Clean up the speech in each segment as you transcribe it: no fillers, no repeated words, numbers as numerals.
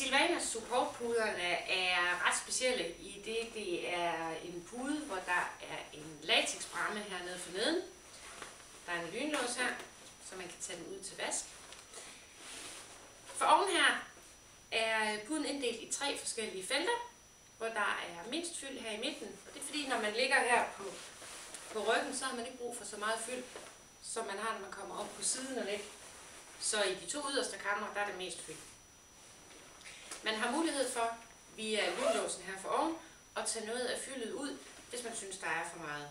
Sylvanas supportpuderne er ret specielle i det er en pude, hvor der er en latexbramme hernede for neden. Der er en lynlås her, så man kan tage den ud til vask. For oven her er puden inddelt i 3 forskellige felter, hvor der er mindst fyld her i midten. Og det er fordi, når man ligger her på ryggen, så har man ikke brug for så meget fyld, som man har, når man kommer op på siden og læg. Så i de 2 yderste kamre, der er det mest fyld. Man har mulighed for, via lynlåsen her for oven, at tage noget af fyldet ud, hvis man synes, der er for meget.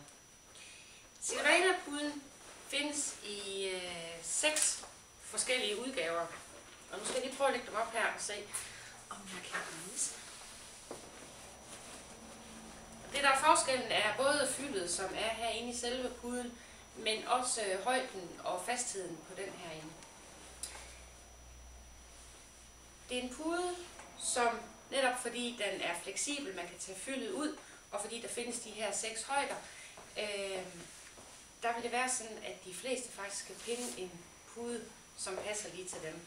Sylvana-puden findes i 6 forskellige udgaver. Og nu skal jeg lige prøve at lægge dem op her og se, om jeg kan vise. Det der er forskellen er både fyldet, som er herinde i selve puden, men også højden og fastheden på den herinde. Det er en pude, som netop fordi den er fleksibel, man kan tage fyldet ud, og fordi der findes de her 6 højder, der vil det være sådan, at de fleste faktisk skal finde en pude, som passer lige til dem.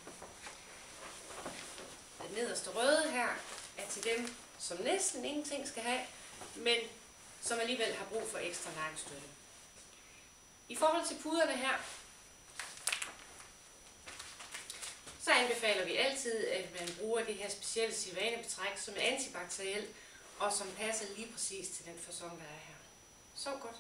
Den nederste røde her er til dem, som næsten ingenting skal have, men som alligevel har brug for ekstra nakkestøtte. I forhold til puderne her, så anbefaler vi altid, at man bruger det her specielle Sylvana-betræk, som er antibakterielt og som passer lige præcis til den facon, der er her. Sov godt.